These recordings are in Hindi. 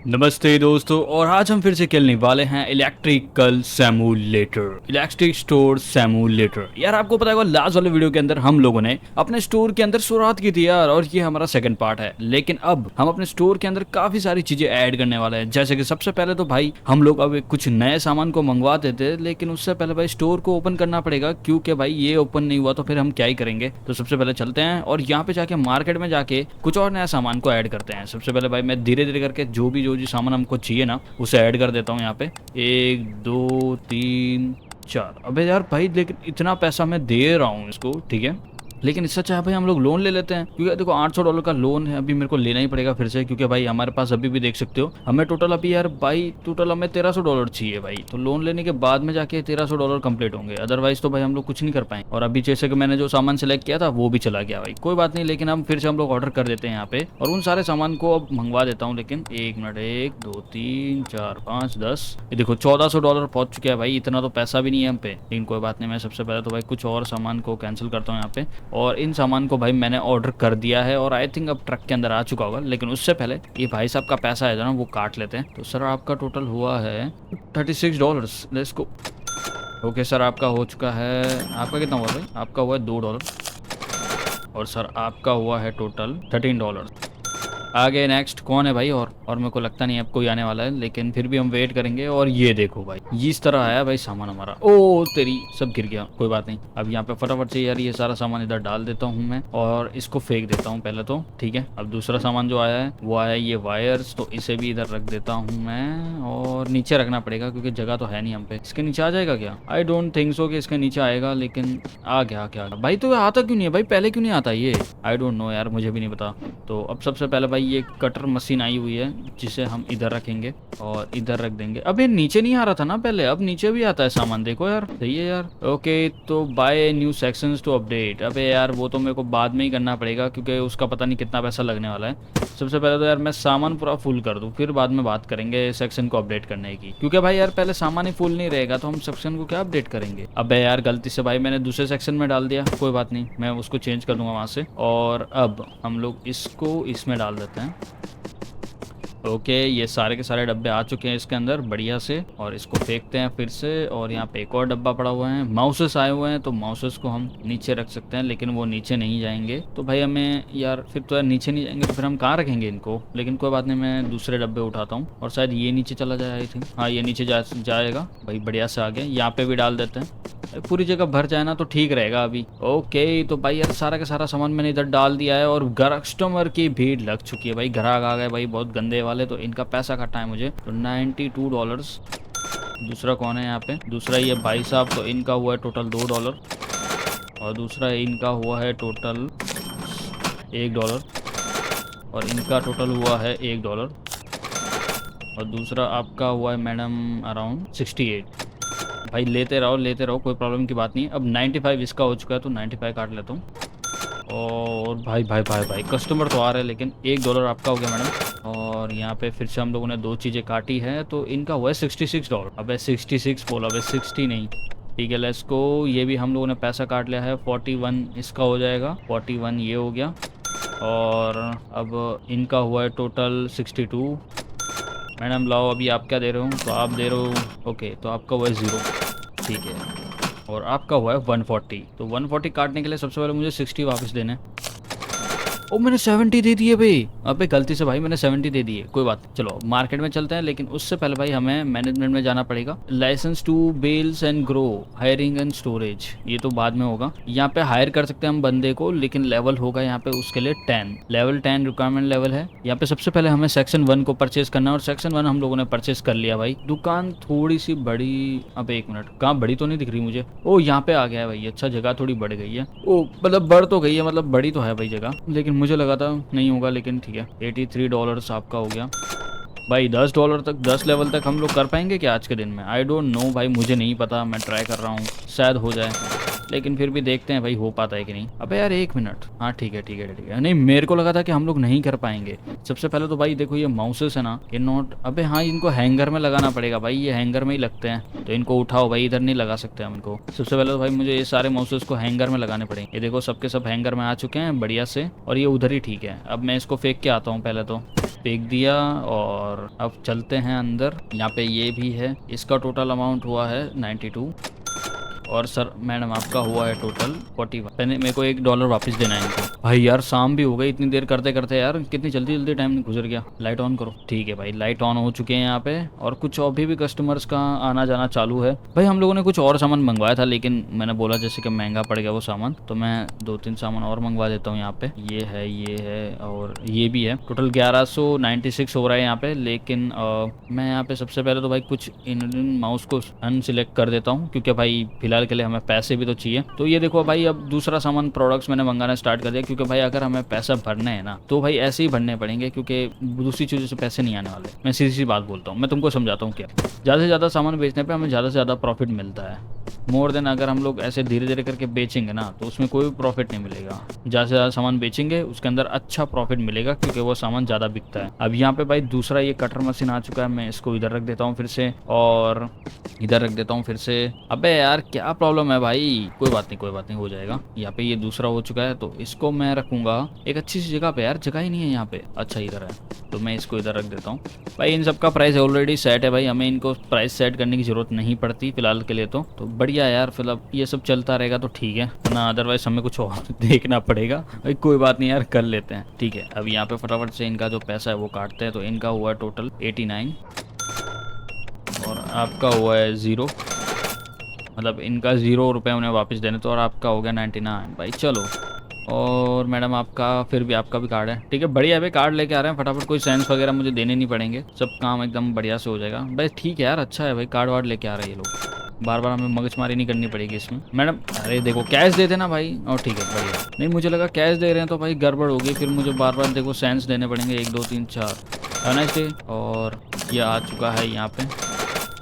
नमस्ते दोस्तों, और आज हम फिर से खेलने वाले हैं electrical simulator, electric store simulator. यार आपको पता होगा लास्ट वाले वीडियो के अंदर हम लोगों ने अपने स्टोर के अंदर शुरुआत की थी यार, और ये हमारा सेकंड पार्ट है। लेकिन अब हम अपने स्टोर के अंदर काफी सारी चीजें ऐड करने वाले हैं। जैसे कि सबसे पहले तो भाई हम लोग अब कुछ नए सामान को मंगवा देते, लेकिन उससे पहले भाई स्टोर को ओपन करना पड़ेगा, क्योंकि भाई ये ओपन नहीं हुआ तो फिर हम क्या ही करेंगे। तो सबसे पहले चलते हैं और यहाँ पे जाके मार्केट में जाके कुछ और नया सामान को ऐड करते हैं। सबसे पहले भाई मैं धीरे धीरे करके जो भी सामान हमको चाहिए ना उसे ऐड कर देता हूँ यहाँ पे। 1 2 3 4। अबे यार भाई, लेकिन इतना पैसा मैं दे रहा हूँ इसको, ठीक है, लेकिन इससे अच्छा है भाई हम लोग लोन ले लेते हैं, क्योंकि देखो $800 का लोन है, अभी मेरे को लेना ही पड़ेगा फिर से, क्योंकि भाई हमारे पास अभी भी देख सकते हो हमें टोटल अभी यार भाई टोटल हमें $1300 चाहिए भाई। तो लोन लेने के बाद में जाके $1300 कंप्लीट होंगे, अदरवाइज तो भाई हम लोग कुछ नहीं कर पाएंगे। और अभी जैसे कि मैंने जो सामान सेलेक्ट किया था वो भी चला गया भाई, कोई बात नहीं, लेकिन हम फिर से हम लोग ऑर्डर कर देते हैं यहाँ पे और उन सारे सामान को अब मंगवा देता हूँ। लेकिन 1 मिनट, 1 2 3 4 5 10, ये देखो $1400 पहुंच चुका है भाई। इतना तो पैसा भी नहीं है हम पे, लेकिन कोई बात नहीं। मैं सबसे पहले तो भाई कुछ और सामान को कैंसिल करता हूँ यहाँ पे, और इन सामान को भाई मैंने ऑर्डर कर दिया है और आई थिंक अब ट्रक के अंदर आ चुका होगा। लेकिन उससे पहले ये भाई साहब का पैसा है जो ना वो काट लेते हैं। तो सर आपका टोटल हुआ है $36। Let's go. ओके सर, आपका हो चुका है। आपका कितना हुआ भाई? आपका हुआ है $2, और सर आपका हुआ है टोटल $13। आगे नेक्स्ट कौन है भाई? और मेरे को लगता नहीं अब कोई आने वाला है, लेकिन फिर भी हम वेट करेंगे। और ये देखो भाई, इस तरह आया भाई सामान हमारा। ओ तेरी, सब गिर गया, कोई बात नहीं। अब यहाँ पे फटाफट से यार ये सारा सामान इधर डाल देता हूँ मैं, और इसको फेंक देता हूँ पहले तो, ठीक है। अब दूसरा सामान जो आया है वो आया ये वायर्स, तो इसे भी इधर रख देता हूँ मैं, और नीचे रखना पड़ेगा क्योंकि जगह तो है नहीं हम पे। इसके नीचे आ जाएगा क्या? आई डोंट थिंक सो कि इसके नीचे आएगा, लेकिन आ गया। क्या भाई, तो आता क्यों नहीं है भाई? पहले क्यों नहीं आता ये? आई डोंट नो यार, मुझे भी नहीं पता। तो अब सबसे पहले भाई ये कटर मशीन आई हुई है, जिसे हम इधर रखेंगे और इधर रख देंगे। अब ये नीचे नहीं आ रहा था ना पहले, अब नीचे भी आता है सामान, देखो यार, सही है यार। ओके, तो buy new sections to update. अबे यार वो तो मेरे को बाद में ही करना पड़ेगा, क्योंकि उसका पता नहीं कितना पैसा लगने वाला है। सबसे पहले तो यार मैं सामान पूरा फुल कर दूं, फिर बाद में बात करेंगे सेक्शन को अपडेट करने की, क्योंकि भाई यार पहले सामान ही फुल नहीं रहेगा तो हम सेक्शन को क्या अपडेट करेंगे। अबे यार गलती से भाई मैंने दूसरे सेक्शन में डाल दिया, कोई बात नहीं, मैं उसको चेंज कर दूंगा वहां से। और अब हम लोग इसको इसमें डाल देते हैं। ओके, ये सारे के सारे डब्बे आ चुके हैं इसके अंदर बढ़िया से, और इसको फेंकते हैं फिर से। और यहाँ पे एक और डब्बा पड़ा हुआ है, माउसेस आए हुए हैं, तो माउसेस को हम नीचे रख सकते हैं, लेकिन वो नीचे नहीं जाएंगे। तो भाई हमें यार फिर तो यार नीचे नहीं जाएंगे तो फिर हम कहाँ रखेंगे इनको? लेकिन कोई बात नहीं, मैं दूसरे डब्बे उठाता हूँ, और शायद ये नीचे चला जाए। आई थिंक हाँ, ये नीचे जाएगा भाई, बढ़िया से आगे। यहाँ पे भी डाल देते हैं, पूरी जगह भर जाए ना तो ठीक रहेगा अभी। ओके, तो भाई यार सारा का सारा सामान मैंने इधर डाल दिया है, और कस्टमर की भीड़ लग चुकी है भाई, ग्राहक आ गए भाई बहुत गंदे वाले, तो इनका पैसा काटना है मुझे। तो $92। दूसरा कौन है यहाँ पे? दूसरा ये भाई साहब, तो इनका हुआ है टोटल $2, और दूसरा इनका हुआ है टोटल $1, और इनका टोटल हुआ है $1, और दूसरा आपका हुआ है मैडम अराउंड 68। भाई लेते रहो, कोई प्रॉब्लम की बात नहीं। अब 95 इसका हो चुका है, तो 95 काट लेता हूँ। और भाई भाई भाई भाई कस्टमर तो आ रहे हैं, लेकिन $1 आपका हो गया मैडम। और यहाँ पे फिर से हम लोगों ने 2 चीज़ें काटी है, तो इनका हुआ है $66। अब 66 बोला, अब 60 नहीं, ठीक है। लेट्स को, ये भी हम लोगों ने पैसा काट लिया है। 41 इसका हो जाएगा, 41 ये हो गया, और अब इनका हुआ है टोटल 62। मैडम लाओ, अभी आप क्या दे रहे हो? तो आप दे रहे हो, ओके, तो आपका हुआ है 0, ठीक है। और आपका हुआ है 140। तो 140 काटने के लिए सबसे पहले मुझे 60 वापस देने। ओ मैंने 70 दे दिए भाई। अबे गलती से भाई मैंने 70 दे दिए, कोई बात। चलो मार्केट में चलते हैं, लेकिन उससे पहले भाई हमें मैनेजमेंट में जाना पड़ेगा। Licence to bells and grow, hiring and storage, ये तो बाद में होगा। यहाँ पे हायर कर सकते हैं हम बंदे को, लेकिन लेवल होगा यहाँ पे उसके लिए 10, लेवल 10 रिक्वायरमेंट लेवल है। यहाँ पे सबसे पहले हमें सेक्शन 1 को परचेज करना है, और सेक्शन 1 हम लोगों ने परचेज कर लिया भाई। दुकान थोड़ी सी बड़ी, अब 1 मिनट, कहाँ बड़ी तो नहीं दिख रही मुझे? ओ यहाँ पे आ गया है भाई, अच्छा जगह थोड़ी बढ़ गई है। ओ मतलब बढ़ तो गई है, मतलब बड़ी तो है भाई जगह, लेकिन मुझे लगा था नहीं होगा, लेकिन ठीक है। $83 आपका हो गया भाई। $10 तक, 10 लेवल तक हम लोग कर पाएंगे क्या आज के दिन में? आई डोंट नो भाई, मुझे नहीं पता, मैं ट्राई कर रहा हूँ, शायद हो जाए। लेकिन फिर भी देखते हैं भाई हो पाता है कि नहीं। अबे यार 1 मिनट, हाँ ठीक है ठीक है ठीक है, नहीं मेरे को लगा था कि हम लोग नहीं कर पाएंगे। सबसे पहले तो भाई देखो ये माउसेस है ना, ये नोट, अबे हाँ इनको हैंगर में लगाना पड़ेगा भाई, ये हैंगर में ही लगते हैं, तो इनको उठाओ भाई, इधर नहीं लगा सकते हम इनको। सबसे पहले तो भाई मुझे ये सारे माउसेस को हैंगर में लगाने पड़ेंगे। ये देखो सबके सब हैंगर में आ चुके हैं बढ़िया से, और ये उधर ही ठीक है। अब मैं इसको फेंक के आता हूँ, पहले तो फेंक दिया, और अब चलते हैं अंदर। यहाँ पे ये भी है, इसका टोटल अमाउंट हुआ है 92, और सर मैडम आपका हुआ है टोटल 41। मैंने मेरे को $1 वापस देना है इनको। भाई यार शाम भी हो गई, इतनी देर करते करते यार कितनी जल्दी जल्दी टाइम गुजर गया। लाइट ऑन करो। ठीक है भाई लाइट ऑन हो चुके हैं यहाँ पे, और कुछ अभी भी कस्टमर्स का आना जाना चालू है। भाई हम लोगों ने कुछ और सामान मंगवाया था, लेकिन मैंने बोला जैसे कि महंगा पड़ गया वो सामान, तो मैं 2-3 सामान और मंगवा देता हूँ यहाँ पे। ये है और ये भी है। टोटल 1196 हो रहा है यहाँ पे। लेकिन मैं यहाँ पे सबसे पहले तो भाई कुछ इन माउस को अनसिलेक्ट कर देता हूँ, क्योंकि भाई फिलहाल के लिए हमें पैसे भी तो चाहिए। तो ये देखो भाई अब दूसरा सामान प्रोडक्ट्स मैंने मंगाना स्टार्ट कर दिया, क्योंकि भाई अगर हमें पैसा भरने हैं ना, तो भाई ऐसे ही भरने पड़ेंगे, क्योंकि दूसरी चीज़ों से पैसे नहीं आने वाले। मैं सीधी सी बात बोलता हूँ, मैं तुमको समझाता हूँ क्या। ज़्यादा से ज़्यादा सामान बेचने पर हमें ज़्यादा से ज़्यादा प्रॉफिट मिलता है, मोर देन अगर हम लोग ऐसे धीरे धीरे करके बेचेंगे ना, तो उसमें कोई प्रॉफिट नहीं मिलेगा। ज़्यादा से ज़्यादा सामान बेचेंगे उसके अंदर अच्छा प्रॉफिट मिलेगा, क्योंकि वो सामान ज़्यादा बिकता है। अब यहाँ पे भाई दूसरा ये कटर मशीन आ चुका है, मैं इसको इधर रख देता हूँ फिर से, और इधर रख देता हूँ फिर से। अबे यार क्या प्रॉब्लम है भाई, कोई बात नहीं हो जाएगा। यहाँ पे ये दूसरा हो चुका है, तो इसको मैं रखूंगा एक अच्छी सी जगह पे। यार जगह ही नहीं है यहाँ पे, अच्छा इधर है, तो मैं इसको इधर रख देता हूँ। भाई इन सब का प्राइस ऑलरेडी सेट है भाई, हमें इनको प्राइस सेट करने की जरूरत नहीं पड़ती फिलहाल के लिए। तो बढ़िया यार, फिलहाल ये सब चलता रहेगा तो ठीक है ना, अदरवाइज हमें कुछ और देखना पड़ेगा। भाई कोई बात नहीं यार, कर लेते हैं ठीक है। अब यहाँ पे फटाफट से इनका जो पैसा है वो काटते हैं। तो इनका हुआ है टोटल 89, और आपका हुआ है 0, मतलब इनका 0 रुपये उन्हें वापस देने, तो और आपका हो गया 99। भाई चलो, और मैडम आपका फिर भी आपका भी कार्ड है, ठीक है बढ़िया है भाई। कार्ड लेके आ रहे हैं फटाफट, कोई सेंस वगैरह मुझे देने नहीं पड़ेंगे, सब काम एकदम बढ़िया से हो जाएगा। भाई ठीक है यार, अच्छा है भाई, कार्ड वार्ड लेके आ रहे हैं ये लोग, बार बार हमें मगजमारी नहीं करनी पड़ेगी इसमें। मैडम अरे देखो कैश दे देना भाई, और ठीक है बढ़िया। नहीं मुझे लगा कैश दे रहे हैं तो भाई गड़बड़ होगी, फिर मुझे बार बार देखो सेंस देने पड़ेंगे, 1 2 3 4 नाइस डे। और ये आ चुका है यहाँ पे।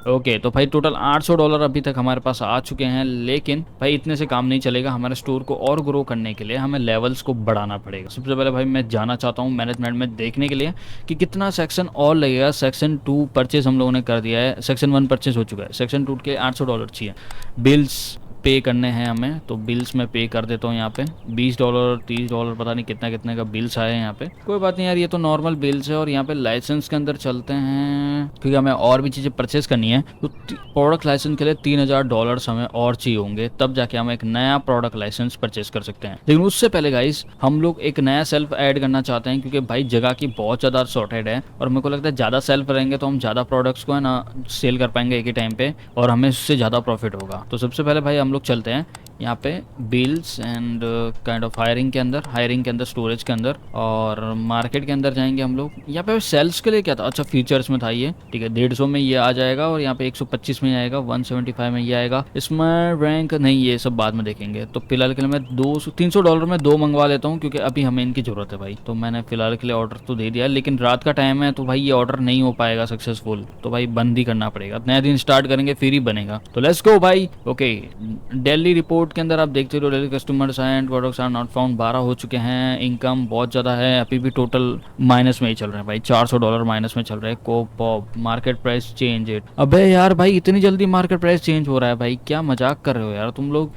ओके तो भाई टोटल $800 अभी तक हमारे पास आ चुके हैं। लेकिन भाई इतने से काम नहीं चलेगा, हमारे स्टोर को और ग्रो करने के लिए हमें लेवल्स को बढ़ाना पड़ेगा। सबसे पहले भाई मैं जाना चाहता हूँ मैनेजमेंट में देखने के लिए कि कितना सेक्शन और लगेगा। सेक्शन 2 परचेज हम लोगों ने कर दिया है, सेक्शन 1 परचेज हो चुका है, सेक्शन 2 के $800 चाहिए। बिल्स पे करने हैं हमें, तो बिल्स में पे कर देता हूँ यहाँ पे $20 $30 पता नहीं कितना कितने का बिल्स आए हैं यहाँ पे। कोई बात नहीं यार, ये तो नॉर्मल बिल्स है। और यहाँ पे लाइसेंस के अंदर चलते हैं, क्योंकि हमें और भी चीज़ें परचेज करनी है। तो प्रोडक्ट लाइसेंस के लिए $3000 हमें और चाहिए होंगे, तब जाके हम एक नया प्रोडक्ट लाइसेंस परचेज कर सकते हैं। लेकिन उससे पहले गाइस हम लोग एक नया सेल्फ ऐड करना चाहते हैं, क्योंकि भाई जगह की बहुत ज़्यादा शॉर्टेज है, और मेरे को लगता है ज़्यादा सेल्फ रहेंगे तो हम ज़्यादा प्रोडक्ट्स को है ना सेल कर पाएंगे एक ही टाइम पे, और हमें उससे ज़्यादा प्रॉफिट होगा। तो सबसे पहले भाई हम लोग चलते हैं यहाँ पे bills and kind of hiring के अंदर स्टोरेज के अंदर, और मार्केट के अंदर जाएंगे हम लोग। यहाँ पे सेल्स के लिए क्या था, अच्छा फीचर्स में था ये, ठीक है 150 में ये आ जाएगा, और यहाँ पे 125 में आएगा, 175 में ये आएगा। इसमें रैंक नहीं, ये सब बाद में देखेंगे। तो फिलहाल के लिए मैं $300 में 2 मंगवा लेता हूँ, क्योंकि अभी हमें इनकी जरूरत है भाई। तो मैंने फिलहाल के लिए ऑर्डर तो दे दिया, लेकिन रात का टाइम है तो भाई ये ऑर्डर नहीं हो पाएगा सक्सेसफुल, तो भाई बंद ही करना पड़ेगा। नया दिन स्टार्ट करेंगे फिर ही बनेगा। तो लेट्स गो भाई। ओके डेली रिपोर्ट के अंदर आप देखते हो daily customers and products are not found 12 हो चुके हैं। इनकम बहुत ज़्यादा है, अभी भी टोटल माइनस में ही चल रहे हैं भाई, $400 माइनस में चल रहे हैं। को pop market price change it. अबे यार भाई इतनी जल्दी मार्केट प्राइस चेंज हो रहा है भाई, क्या मजाक कर रहे हो यार तुम लोग।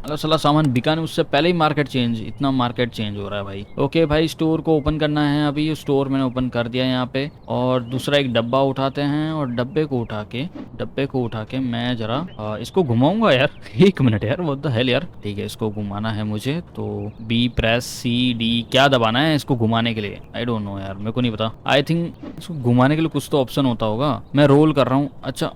अगर साला सामान बिका नहीं उससे पहले ही मार्केट चेंज, इतना मार्केट चेंज हो रहा है भाई। ओके भाई स्टोर को ओपन करना है अभी, स्टोर मैंने ओपन कर दिया यहाँ पे। और दूसरा एक डब्बा उठाते हैं, और डब्बे को उठा के मैं जरा इसको घुमाऊंगा यार। 1 मिनट यार, वो तो है यार। ठीक है इसको घुमाना है मुझे, तो B प्रेस C D क्या दबाना है इसको घुमाने के लिए, आई डोंट नो यार, मेरे को नहीं पता। आई थिंक इसको घुमाने के लिए कुछ तो ऑप्शन होता होगा, मैं रोल कर रहा हूँ। अच्छा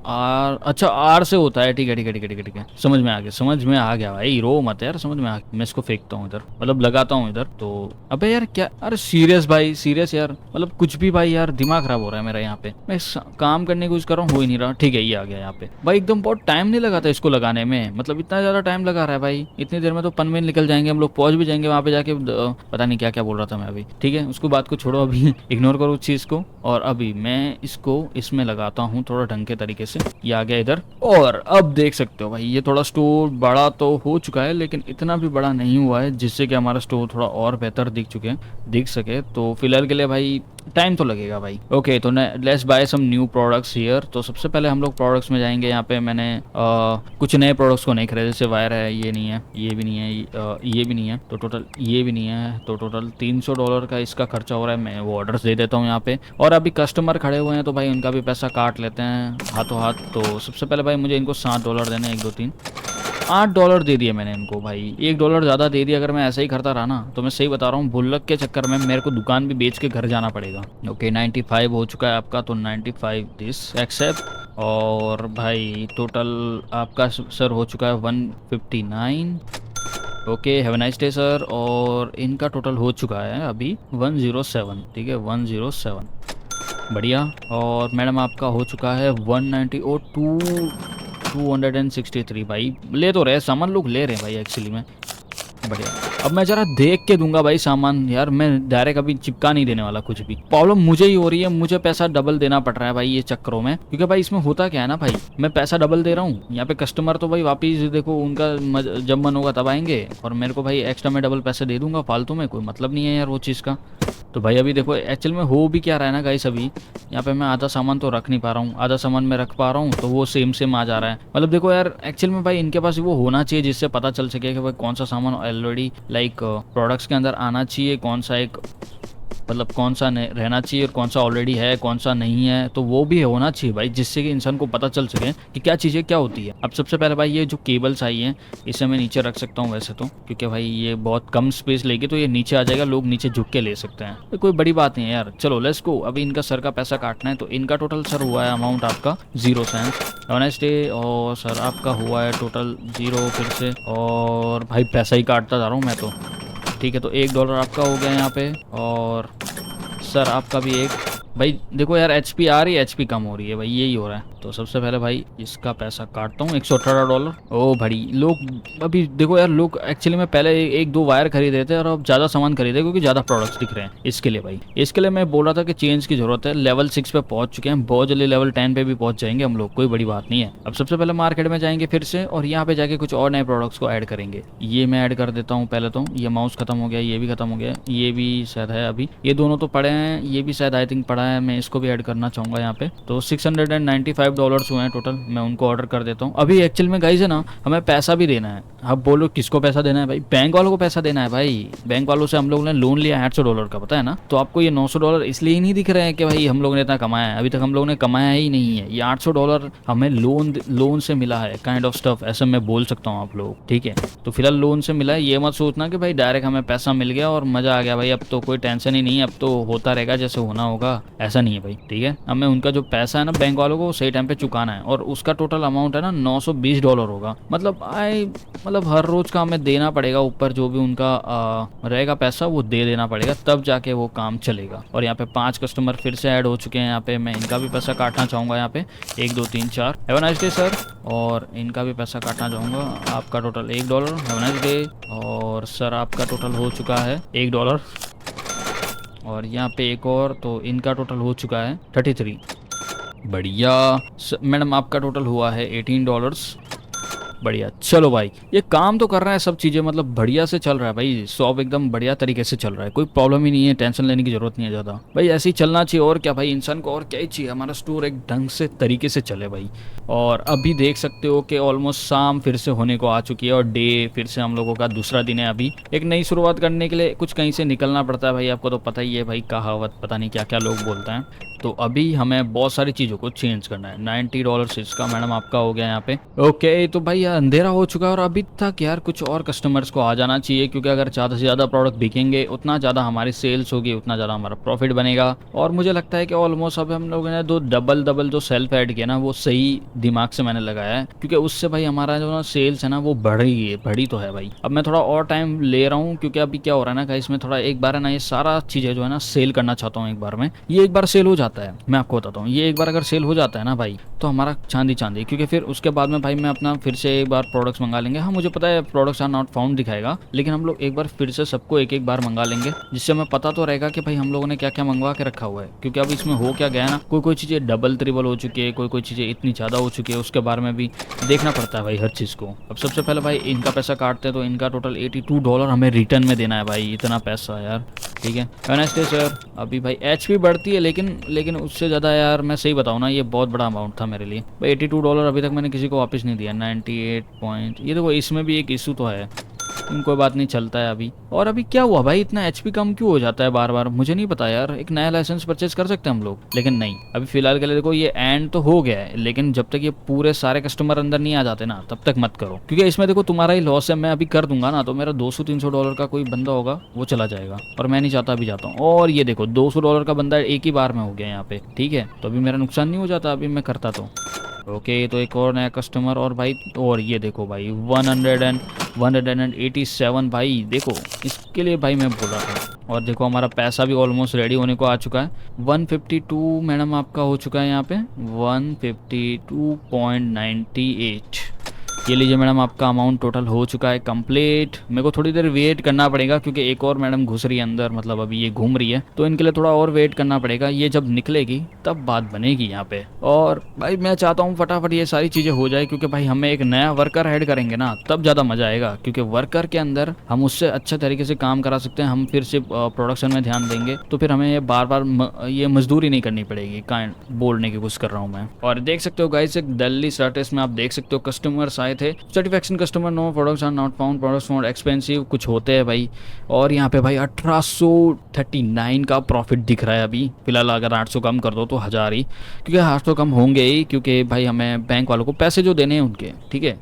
R से होता है, ठीक है समझ में आ गया भाई। भाई रो मत यार, समझ में मैं इसको फेंकता हूँ इधर, मतलब लगाता हूँ इधर। तो अबे यार क्या, अरे सीरियस भाई सीरियस यार, मतलब कुछ भी भाई यार, दिमाग खराब हो रहा है मेरा यहाँ पे। मैं काम करने की कोशिश कर रहा हूँ, हो ही नहीं रहा। ठीक है, ये आ गया यहाँ पे भाई। एकदम बहुत टाइम नहीं लगा था इसको लगाने में, मतलब इतना ज्यादा टाइम लगा रहा है भाई। इतनी देर में तो पनवेल निकल जाएंगे हम लोग, पहुंच भी जाएंगे वहां पे जाके। पता नहीं क्या क्या बोल रहा था मैं अभी। ठीक है, उसको बात को छोड़ो, अभी इग्नोर करो उस चीज को। और अभी मैं इसको इसमें लगाता हूँ थोड़ा ढंग के तरीके से। ये आ गया इधर, और अब देख सकते हो भाई ये थोड़ा स्टोर बड़ा तो हो चुका है, लेकिन इतना भी बड़ा नहीं हुआ है जिससे कि हमारा स्टोर थोड़ा और बेहतर दिख सके। तो फिलहाल के लिए भाई टाइम तो लगेगा भाई। ओके, तो let's buy some new products here. तो सबसे पहले हम लोग प्रोडक्ट्स में जाएंगे। यहाँ पे मैंने कुछ नए प्रोडक्ट्स को नहीं खरीदे, जैसे वायर है, ये नहीं है, ये भी नहीं है, ये भी नहीं है, तो टोटल ये भी नहीं है। तो टोटल $300 का इसका खर्चा हो रहा है। मैं वो ऑर्डर्स दे देता हूँ यहाँ पे, और अभी कस्टमर खड़े हुए हैं तो भाई उनका भी पैसा काट लेते हैं हाथों हाथ। तो सबसे पहले भाई मुझे इनको $7 देने, 1 2 3 $8 दे दिए मैंने इनको भाई। $1 ज़्यादा दे दिया। अगर मैं ऐसा ही करता रहा ना, तो मैं सही बता रहा हूँ, भुल्लक के चक्कर में मेरे को दुकान भी बेच के घर जाना पड़ेगा। ओके, 95 हो चुका है आपका, तो 95 दिस एक्सेप्ट। और भाई टोटल आपका सर हो चुका है 159। Okay, have a nice day sir. और इनका टोटल हो चुका है अभी 107। ठीक है, 107, बढ़िया। और मैडम आपका हो चुका है 190 और 263। भाई ले तो रहे सामान, लोग ले रहे हैं भाई एक्चुअली में, बढ़िया। अब मैं जरा देख के दूंगा भाई सामान यार, मैं डायरेक्ट अभी चिपका नहीं देने वाला कुछ भी। प्रॉब्लम मुझे ही हो रही है, मुझे पैसा डबल देना पड़ रहा है भाई ये चक्करों में। क्योंकि भाई इसमें होता क्या है ना भाई, मैं पैसा डबल दे रहा हूँ यहाँ पे, कस्टमर तो भाई वापिस देखो उनका जब मन होगा तब आएंगे, और मेरे को भाई एक्स्ट्रा में डबल पैसे दे दूंगा फालतू में, कोई मतलब नहीं है यार वो चीज़ का। तो भाई अभी देखो एक्चुअल में हो भी क्या रहा है ना गाइस, अभी यहाँ पे मैं आधा सामान तो रख नहीं पा रहा हूँ, आधा सामान मैं रख पा रहा हूँ, तो वो सेम आ जा रहा है। मतलब देखो यार एक्चुअल में भाई इनके पास वो होना चाहिए जिससे पता चल सके कि भाई कौन सा सामान ऑलरेडी लाइक प्रोडक्ट्स के अंदर आना चाहिए, कौन सा एक मतलब कौन सा रहना चाहिए और कौन सा ऑलरेडी है, कौन सा नहीं है। तो वो भी होना चाहिए भाई, जिससे कि इंसान को पता चल सके कि क्या चीज़ें क्या होती है। अब सबसे पहले भाई ये जो केबल्स आई हैं, इसे मैं नीचे रख सकता हूँ वैसे तो, क्योंकि भाई ये बहुत कम स्पेस लेगी, तो ये नीचे आ जाएगा, लोग नीचे झुक के ले सकते हैं, तो कोई बड़ी बात नहीं है यार। चलो लेट्स गो, अभी इनका सर का पैसा काटना है। तो इनका टोटल सर हुआ है अमाउंट आपका 0 सेंट ऑनेस्ट डे। और सर आपका हुआ है टोटल 0 फिर से, और भाई पैसा ही काटता जा रहा हूँ मैं तो। ठीक है, तो $1 आपका हो गया यहाँ पे, और सर आपका भी 1। भाई देखो यार HP आ रही है, HP कम हो रही है भाई, यही हो रहा है। तो सबसे पहले भाई इसका पैसा काटता हूँ, $118। ओ भाई लोग अभी देखो यार, लोग एक्चुअली में पहले 1 2 वायर खरीद रहे थे और अब ज़्यादा सामान खरीदे क्योंकि ज़्यादा प्रोडक्ट्स दिख रहे हैं। इसके लिए भाई, इसके लिए मैं बोल रहा था कि चेंज की जरूरत है। लेवल 6 पे पहुंच चुके हैं, बहुत जल्दी लेवल 10 पे भी पहुंच जाएंगे हम लोग, कोई बड़ी बात नहीं है। अब सबसे पहले मार्केट में जाएंगे फिर से, और यहाँ पे जाके कुछ और नए प्रोडक्ट्स को ऐड करेंगे। ये मैं ऐड कर देता हूँ पहले तो। ये माउस खत्म हो गया, ये भी खत्म हो गया, ये भी शायद है अभी, ये दोनों तो पड़े हैं, ये भी शायद आई थिंक पड़ा है, मैं इसको भी ऐड करना चाहूंगा यहाँ पे। तो $695 हुए हैं टोटल, मैं उनको ऑर्डर कर देता हूँ। अभी एक्चुअल में गाइस है ना, हमें पैसा भी देना है। अब बोलो किसको पैसा देना है भाई, बैंक वालों को पैसा देना है भाई। बैंक वालों से हम लोग ने लोन लिया $800 का, पता है ना। तो आपको ये $900 इसलिए ही नहीं दिख रहे हैं कि भाई हम लोग ने इतना कमाया है, अभी तक हम लोग ने कमाया ही नहीं है। ये $800 हमें लोन से मिला है, काइंड ऑफ स्टफ, ऐसा मैं बोल सकता हूँ आप लोग, ठीक है। तो फिलहाल लोन से मिला है, ये मत सोचना कि भाई डायरेक्ट हमें पैसा मिल गया और मजा आ गया भाई, अब तो कोई टेंशन ही नहीं है, अब तो होता रहेगा जैसे होना होगा, ऐसा नहीं है भाई, ठीक है। हमें उनका जो पैसा है ना बैंक वालों को सही टाइम पे चुकाना है, और उसका टोटल अमाउंट है ना $920 होगा। मतलब हर रोज का हमें देना पड़ेगा, ऊपर जो भी उनका रहेगा पैसा वो दे देना पड़ेगा, तब जाके वो काम चलेगा। और यहाँ पे 5 कस्टमर फिर से ऐड हो चुके हैं यहाँ पे, मैं इनका भी पैसा काटना चाहूँगा यहाँ पे 1 2 3 4। Have a nice day sir. और इनका भी पैसा काटना चाहूँगा, आपका total $1। Have a nice day. और सर आपका टोटल हो चुका है $1, और यहाँ पे एक और, तो इनका टोटल हो चुका है 33। बढ़िया। मैडम आपका टोटल हुआ है $18। बढ़िया। चलो भाई ये काम तो कर रहा है, सब चीज़ें मतलब बढ़िया से चल रहा है भाई, शॉप एकदम बढ़िया तरीके से चल रहा है, कोई प्रॉब्लम ही नहीं है, टेंशन लेने की जरूरत नहीं है ज़्यादा भाई, ऐसे ही चलना चाहिए। और क्या भाई, इंसान को और क्या ही चाहिए, हमारा स्टोर एक ढंग से तरीके से चले भाई। और अभी देख सकते हो कि ऑलमोस्ट शाम फिर से होने को आ चुकी है, और डे फिर से हम लोगों का दूसरा दिन है। अभी एक नई शुरुआत करने के लिए कुछ कहीं से निकलना पड़ता है भाई, आपको तो पता ही है भाई, कहावत पता नहीं क्या क्या लोग बोलते हैं। तो अभी हमें बहुत सारी चीज़ों को चेंज करना है। $90 इसका मैडम आपका हो गया यहाँ पे। ओके, तो भाई यार अंधेरा हो चुका है और अभी तक यार कुछ और कस्टमर्स को आ जाना चाहिए, क्योंकि अगर ज़्यादा से ज़्यादा प्रोडक्ट बिकेंगे उतना ज़्यादा हमारी सेल्स होगी, उतना ज़्यादा हमारा प्रॉफिट बनेगा। और मुझे लगता है कि ऑलमोस्ट अब हम लोगों ने दो डबल जो सेल्फ ऐड किया ना वो सही दिमाग से मैंने लगाया है, क्योंकि उससे भाई हमारा जो ना सेल्स है ना वो बढ़ी तो है भाई। अब मैं थोड़ा और टाइम ले रहा हूँ, क्योंकि अभी क्या हो रहा है ना गाइस, मैं थोड़ा एक बार है ना ये सारा चीज़ें जो है ना सेल करना चाहता हूँ एक बार में। ये एक बार सेल हो जाता है, मैं आपको बताता हूँ, ये एक बार अगर सेल हो जाता है ना भाई तो हमारा चांदी, क्योंकि फिर उसके बाद में भाई मैं अपना फिर से एक बार प्रोडक्ट्स मंगा लेंगे। हाँ मुझे पता है प्रोडक्ट्स आर नॉट फाउंड दिखाएगा, लेकिन हम लोग एक बार फिर से सबको एक एक बार मंगा लेंगे, जिससे हमें पता तो रहेगा कि भाई हम लोगों ने क्या क्या मंगवा के रखा हुआ है। क्योंकि अब इसमें हो क्या गया है ना, कोई चीज़ें डबल ट्रिबल हो चुकी है, कोई चीज़ें इतनी ज़्यादा हो चुकी है, उसके बारे में भी देखना पड़ता है भाई हर चीज़ को। अब सबसे पहले भाई इनका पैसा काटते हैं, तो इनका टोटल $82 हमें रिटर्न में देना है भाई, इतना पैसा यार। ठीक है वेडनेसडे सर। अभी भाई एचपी बढ़ती है, लेकिन उससे ज़्यादा यार मैं सही बताऊँ ना ये बहुत बड़ा अमाउंट था मेरे लिए भाई। $82 अभी तक मैंने किसी को वापस नहीं दिया। 98 पॉइंट, ये देखो इसमें भी एक इशू तो है, कोई बात नहीं चलता है अभी। और अभी क्या हुआ भाई, इतना एचपी कम क्यों हो जाता है बार बार, मुझे नहीं पता यार। एक नया लाइसेंस परचेज कर सकते हैं हम लोग, लेकिन नहीं, अभी फिलहाल के लिए देखो ये एंड तो हो गया है, लेकिन जब तक ये पूरे सारे कस्टमर अंदर नहीं आ जाते ना तब तक मत करो, क्योंकि इसमें देखो तुम्हारा ही लॉस है। मैं अभी कर दूंगा ना तो मेरा $200-300 का कोई बंदा होगा वो चला जाएगा, और मैं नहीं चाहता अभी जाता हूँ। और ये देखो $200 का बंदा एक ही बार में हो गया यहाँ पे, ठीक है, तो अभी मेरा नुकसान नहीं हो जाता अभी मैं करता तो। ओके तो एक और नया कस्टमर, और भाई और ये देखो भाई 187 भाई, देखो इसके लिए भाई मैं बोल रहा था। और देखो हमारा पैसा भी ऑलमोस्ट रेडी होने को आ चुका है। 152 मैडम आपका हो चुका है यहाँ पे 152.98। ये लीजिए मैडम आपका अमाउंट टोटल हो चुका है कंप्लीट। मेरे को थोड़ी देर वेट करना पड़ेगा, क्योंकि एक और मैडम घुस रही है अंदर, मतलब अभी ये घूम रही है, तो इनके लिए थोड़ा और वेट करना पड़ेगा। ये जब निकलेगी तब बात बनेगी यहाँ पे। और भाई मैं चाहता हूँ फटाफट ये सारी चीज़ें हो जाए, क्योंकि भाई हमें एक नया वर्कर ऐड करेंगे ना तब ज़्यादा मज़ा आएगा, क्योंकि वर्कर के अंदर हम उससे अच्छे तरीके से काम करा सकते हैं। हम फिर से प्रोडक्शन में ध्यान देंगे, तो फिर हमें ये बार बार ये मजदूरी नहीं करनी पड़ेगी, काइंड बोलने की कोशिश कर रहा हूँ मैं। और देख सकते हो गाइस एक दिल्ली स्टेटस में आप देख सकते हो कस्टमर्स आए थे। Certification customer no products are not found, products more expensive, कुछ होते हैं भाई। और यहाँ पे भाई 1839 का प्रॉफिट दिख रहा है अभी फिलहाल। अगर 800 कम कर दो तो 1000 ही, क्योंकि 800 कम होंगे ही, क्योंकि भाई हमें बैंक वालों को पैसे जो देने हैं उनके, ठीक है।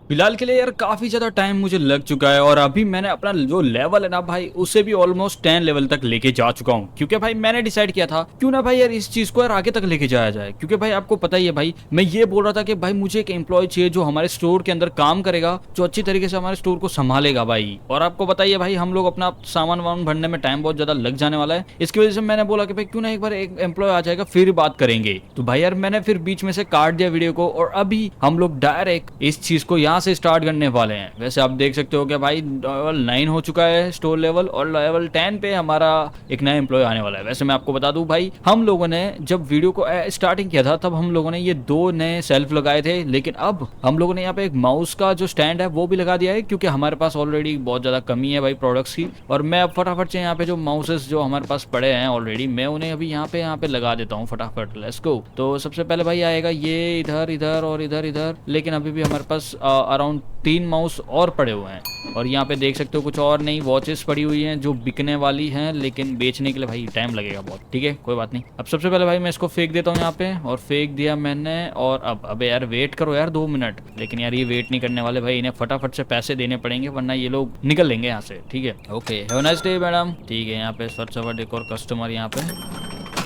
फिलहाल के लिए यार काफी ज्यादा टाइम मुझे लग चुका है, और अभी मैंने अपना जो लेवल है ना भाई उसे भी ऑलमोस्ट 10 लेवल तक लेके जा चुका हूँ, क्योंकि भाई मैंने डिसाइड किया था क्यों ना भाई यार इस चीज को यार आगे तक लेके जाया जाए। क्योंकि भाई आपको पता ही है भाई, मैं ये बोल रहा था कि भाई मुझे एक एम्प्लॉय चाहिए जो हमारे स्टोर के अंदर काम करेगा, जो अच्छी तरीके से हमारे स्टोर को संभालेगा भाई। और आपको बताइए भाई हम लोग अपना सामान वामान भरने में टाइम बहुत ज्यादा लग जाने वाला है, इसकी वजह से मैंने बोला कि भाई क्यों ना एक बार एक एम्प्लॉय आ जाएगा फिर बात करेंगे। तो भाई यार मैंने फिर बीच में से काट दिया वीडियो को, और अभी हम लोग डायरेक्ट इस चीज को यहाँ से स्टार्ट करने वाले हैं। वैसे आप देख सकते हो कि भाई लेवल 9 हो चुका है स्टोर लेवल, और लेवल 10 पे हमारा एक नया एम्प्लॉय आने वाला है। वैसे मैं आपको बता दूं भाई, हम लोगों ने जब वीडियो को स्टार्टिंग किया था तब हम लोगों ने ये 2 नए सेल्फ लगाए थे, लेकिन अब हम लोगों ने यहाँ पे एक माउस का जो स्टैंड है वो भी लगा दिया है, क्योंकि हमारे पास ऑलरेडी बहुत ज्यादा कमी है भाई प्रोडक्ट्स की। और मैं अब फटाफट से यहाँ पे जो माउसेस जो हमारे पास पड़े हैं ऑलरेडी, मैं उन्हें अभी यहाँ पे लगा देता हूँ फटाफट। Let's go. तो सबसे पहले भाई आएगा ये इधर इधर और इधर इधर, लेकिन अभी भी हमारे पास अराउंड 3 माउस और पड़े हुए हैं। और यहाँ पे देख सकते हो कुछ और नई वॉचेस पड़ी हुई हैं जो बिकने वाली हैं, लेकिन बेचने के लिए भाई टाइम लगेगा बहुत, ठीक है कोई बात नहीं। अब सबसे पहले भाई मैं इसको फेंक देता हूँ यहाँ पे, और फेंक दिया मैंने। और अब अबे यार वेट करो यार 2 मिनट, लेकिन यार ये वेट नहीं करने वाले भाई, इन्हें फटाफट से पैसे देने पड़ेंगे वरना ये लोग निकल लेंगे यहाँ से, ठीक है। Okay have a nice day madam. ठीक है यहाँ पे फटाफट एक और कस्टमर यहाँ पे,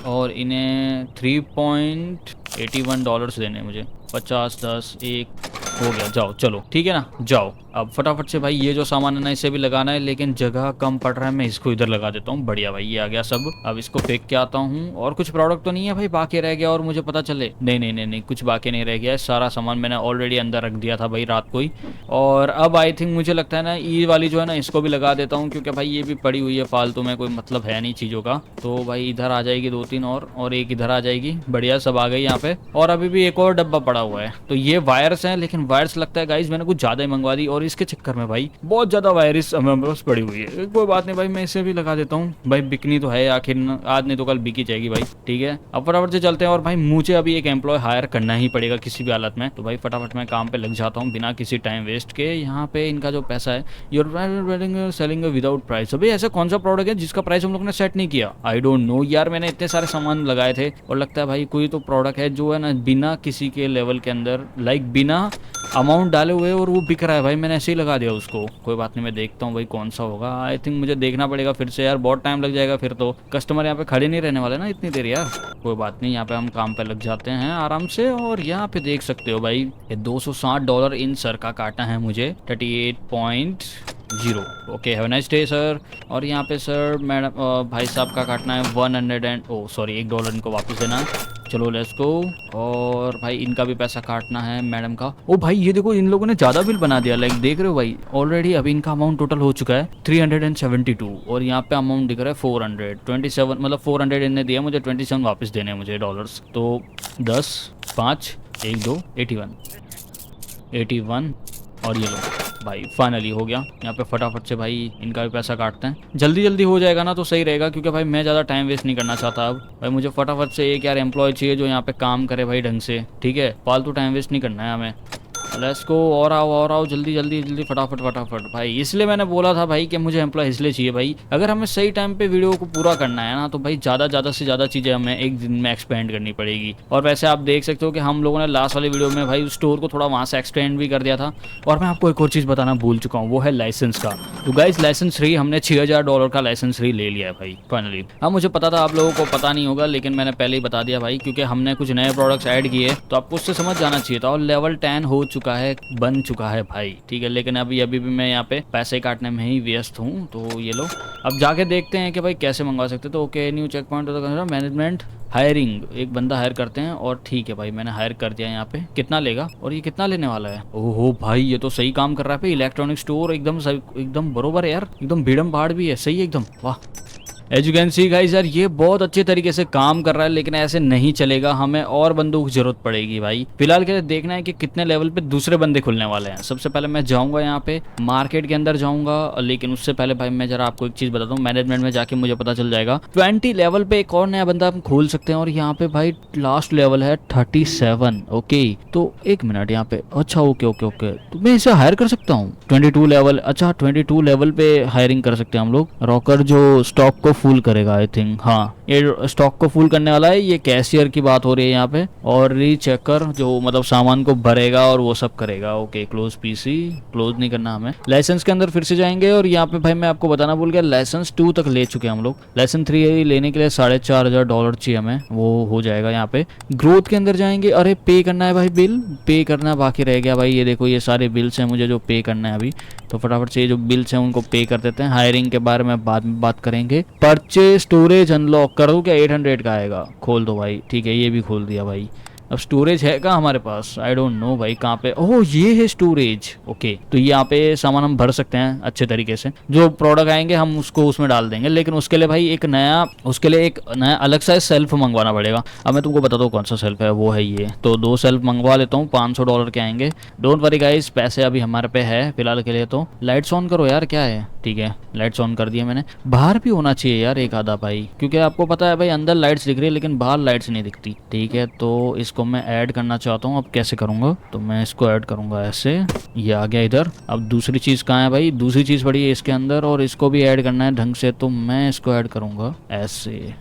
और इन्हें $3.81 देने मुझे। 50 10 1 हो गया, जाओ चलो ठीक है ना, जाओ। अब फटाफट से भाई ये जो सामान है ना इसे भी लगाना है, लेकिन जगह कम पड़ रहा है, मैं इसको इधर लगा देता हूँ। बढ़िया भाई ये आ गया सब। अब इसको फेंक के आता हूँ। और कुछ प्रोडक्ट तो नहीं है भाई बाकी रह गया और मुझे पता चले? नहीं नहीं नहीं नहीं कुछ बाकी नहीं रह गया है, सारा सामान मैंने ऑलरेडी अंदर रख दिया था भाई रात को ही। और अब आई थिंक मुझे लगता है ना ये वाली जो है ना इसको भी लगा देता हूँ, क्योंकि भाई ये भी पड़ी हुई है फालतू में, कोई मतलब है नहीं चीज़ों का। तो भाई इधर आ जाएगी 2-3 और एक इधर आ जाएगी। बढ़िया सब आ गई यहाँ पे। और अभी भी एक और डब्बा पड़ा हुआ है। तो ये वायर्स हैं, लेकिन वायर्स लगता है गाइज मैंने कुछ ज़्यादा ही मंगवा दी, और इसके चक्कर में भाई बहुत ज़्यादा वायरस हमें पास पड़ी हुई है। कोई बात नहीं भाई, मैं इसे भी लगा देता हूँ भाई, बिकनी तो है आखिर, आज नहीं तो कल बिकी जाएगी भाई, ठीक है। अब फटाफट से चलते हैं। और भाई मुझे अभी एक एम्प्लॉय हायर करना ही पड़ेगा किसी भी हालत में, तो भाई फटाफट मैं काम पे लग जाता हूँ बिना किसी टाइम वेस्ट के। यहाँ पे इनका जो पैसा है, यूर सेलिंग विदाउट प्राइस। अभी ऐसा कौन सा प्रोडक्ट है जिसका प्राइस हम लोग ने सेट नहीं किया? आई डोंट नो यार, मैंने इतने सारे सामान लगाए थे और लगता है भाई कोई तो प्रोडक्ट है जो है ना बिना किसी के लेवल के अंदर, लाइक बिना अमाउंट डाले हुए और वो बिक रहा है भाई, मैंने ऐसे ही लगा दिया उसको। कोई बात नहीं, मैं देखता हूँ भाई कौन सा होगा। आई थिंक मुझे देखना पड़ेगा फिर से यार, बहुत टाइम लग जाएगा फिर तो। कस्टमर यहाँ पे खड़े नहीं रहने वाले ना इतनी देर यार। कोई बात नहीं, यहाँ पे हम काम पे लग जाते हैं आराम से। और यहाँ पे देख सकते हो भाई, ये $260 इन सर का काटा है मुझे, 38.0। Okay, have a nice day sir. और यहाँ पे सर मैडम भाई साहब का काटना है 100 एंड सॉरी $1 इनको वापस देना। चलो लेट्स गो। और भाई इनका भी पैसा काटना है मैडम का। ओ भाई ये देखो, इन लोगों ने ज़्यादा बिल बना दिया, लाइक देख रहे हो भाई। ऑलरेडी अभी इनका अमाउंट टोटल हो चुका है 372 और यहाँ पे अमाउंट दिख रहा है 427, मतलब 400 इनने दिया मुझे, 27 वापस देने हैं मुझे डॉलर्स। तो 10 5 1 2 81 और ये लो भाई, फाइनली हो गया। यहाँ पे फटाफट से भाई इनका भी पैसा काटते हैं, जल्दी जल्दी हो जाएगा ना तो सही रहेगा, क्योंकि भाई मैं ज़्यादा टाइम वेस्ट नहीं करना चाहता। अब भाई मुझे फटाफट से एक यार एम्प्लॉय चाहिए जो यहाँ पे काम करे भाई ढंग से, ठीक है। फालतू टाइम वेस्ट नहीं करना है हमें। लेट्स गो, और आओ जल्दी जल्दी जल्दी फटाफट फटाफट भाई। इसलिए मैंने बोला था भाई कि मुझे एम्प्लॉय इसलिए चाहिए भाई, अगर हमें सही टाइम पे वीडियो को पूरा करना है ना तो भाई ज़्यादा से ज़्यादा चीज़ें हमें एक दिन में एक्सपेंड करनी पड़ेगी। और वैसे आप देख सकते हो कि हम लोगों ने लास्ट वाली वीडियो में भाई स्टोर को थोड़ा वहाँ से एक्सटेंड भी कर दिया था। और मैं आपको एक और चीज़ बताना भूल चुका हूँ, वो है लाइसेंस का। तो गाइस लाइसेंस फ्री, हमने $6000 का लाइसेंस फ्री ले लिया है भाई फाइनली। हाँ मुझे पता था आप लोगों को पता नहीं होगा, लेकिन मैंने पहले ही बता दिया भाई, क्योंकि हमने कुछ नए प्रोडक्ट्स ऐड किए तो आपको उससे समझ जाना चाहिए था। और लेवल 10 हो चुका है, बन चुका है भाई, ठीक है। लेकिन अभी भी मैं यहाँ पे पैसे काटने में ही व्यस्त हूँ। तो ये लो, अब जाके देखते हैं कि भाई कैसे मंगवा सकते। तो okay, new check point management hiring, एक बंदा हायर करते हैं। और ठीक है भाई, मैंने हायर कर दिया। यहाँ पे कितना लेगा और ये कितना लेने वाला है? ओहो भाई, ये तो सही काम कर रहा है भाई। इलेक्ट्रॉनिक स्टोर एकदम बरोबर है यार, एकदम भीड़म भाड़ भी है, सही है एकदम, वाह। As you can see guys यार, ये बहुत अच्छे तरीके से काम कर रहा है, लेकिन ऐसे नहीं चलेगा, हमें और बंदों की जरूरत पड़ेगी भाई। फिलहाल के लिए देखना है कि कितने लेवल पे दूसरे बंदे खुलने वाले हैं। सबसे पहले मैं जाऊंगा यहाँ पे मार्केट के अंदर जाऊंगा, लेकिन उससे पहले भाई मैं जरा आपको एक चीज बताता हूँ। मैनेजमेंट में जाके मुझे पता चल जाएगा 20 लेवल पे एक और नया बंदा हम खोल सकते हैं। और यहाँ पे भाई लास्ट लेवल है 37। ओके, तो एक मिनट यहाँ पे, अच्छा ओके ओके ओके, तो मैं इसे हायर कर सकता हूँ 22 लेवल। अच्छा 22 लेवल पे हायरिंग कर सकते हैं हम लोग। रॉकर जो स्टॉक को फुल करेगा, आई थिंक, हाँ ये स्टॉक को फुल करने वाला है। ये कैशियर की बात हो रही है यहाँ पे। और रीचेकर जो मतलब सामान को भरेगा और वो सब करेगा। ओके, क्लोज पीसी, क्लोज नहीं करना हमें। लाइसेंस के अंदर फिर से जाएंगे और यहाँ पे भाई मैं आपको बताना भूल गया, लाइसेंस 2 तक ले चुके हैं हम लोग। लाइसेंस 3 लेने के लिए $4500 चाहिए हमें, वो हो जाएगा। यहाँ पे ग्रोथ के अंदर जाएंगे, अरे पे करना है भाई, बिल पे करना बाकी रह गया भाई। ये देखो, ये सारे बिल्स हैं मुझे जो पे करना है अभी, तो फटाफट से ये जो बिल्स हैं उनको पे कर देते हैं। हायरिंग के बारे में बाद में बात करेंगे। परचेज स्टोरेज अनलॉक कर दूं क्या? 800 का आएगा, खोल दो भाई, ठीक है, ये भी खोल दिया भाई। अब स्टोरेज है क्या हमारे पास? आई डोंट नो भाई कहाँ पे। ओह ये है स्टोरेज। ओके, तो यहाँ पे सामान हम भर सकते हैं अच्छे तरीके से। जो प्रोडक्ट आएंगे हम उसको उसमें डाल देंगे, लेकिन उसके लिए भाई एक नया अलग सा सेल्फ मंगवाना पड़ेगा। अब मैं तुमको बताता हूँ कौन सा सेल्फ है, वो है ये। तो 2 सेल्फ मंगवा लेता हूँ, $500 के आएंगे। डोंट वरी गाइस, पैसे अभी हमारे पे है फिलहाल के लिए। तो लाइट्स ऑन करो यार, क्या है? ठीक है, लाइट्स ऑन कर दिया मैंने। बाहर भी होना चाहिए यार एक आधा भाई, क्योंकि आपको पता है भाई अंदर लाइट्स दिख रही है लेकिन बाहर लाइट्स नहीं दिखती। ठीक है, तो इसको मैं ऐड करना चाहता हूँ। अब कैसे करूँगा? तो मैं इसको ऐड करूँगा ऐसे, ये आ गया इधर। अब दूसरी चीज़ कहाँ है भाई? दूसरी चीज़ पड़ी है इसके अंदर और इसको भी ऐड करना है ढंग से, तो मैं इसको ऐड करूँगा ऐसे।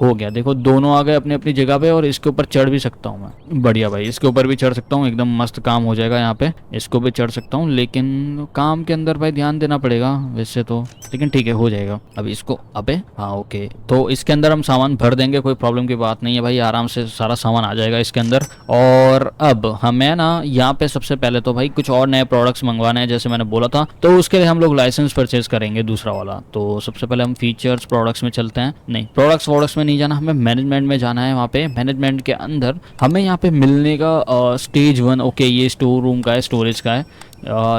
हो गया, देखो दोनों आ गए अपनी अपनी जगह पे। और इसके ऊपर चढ़ भी सकता हूँ मैं, बढ़िया भाई, इसके ऊपर भी चढ़ सकता हूँ, एकदम मस्त काम हो जाएगा यहाँ पे। इसको भी चढ़ सकता हूँ, लेकिन काम के अंदर भाई ध्यान देना पड़ेगा वैसे तो, लेकिन ठीक है हो जाएगा। अब इसको, अबे हाँ ओके, तो इसके अंदर हम सामान भर देंगे, कोई प्रॉब्लम की बात नहीं है भाई, आराम से सारा सामान आ जाएगा इसके अंदर। और अब हमें ना यहाँ पे सबसे पहले तो भाई कुछ और नए प्रोडक्ट्स मंगवाने हैं, जैसे मैंने बोला था। तो उसके लिए हम लोग लाइसेंस परचेज करेंगे दूसरा वाला। तो सबसे पहले हम फीचर्स प्रोडक्ट्स में चलते हैं, नहीं प्रोडक्ट्स में नहीं जाना, हमें मैनेजमेंट में जाना है। वहाँ पे मैनेजमेंट के अंदर हमें यहाँ पे मिलने का स्टेज 1, ओके ये स्टोर रूम का है, स्टोरेज का है,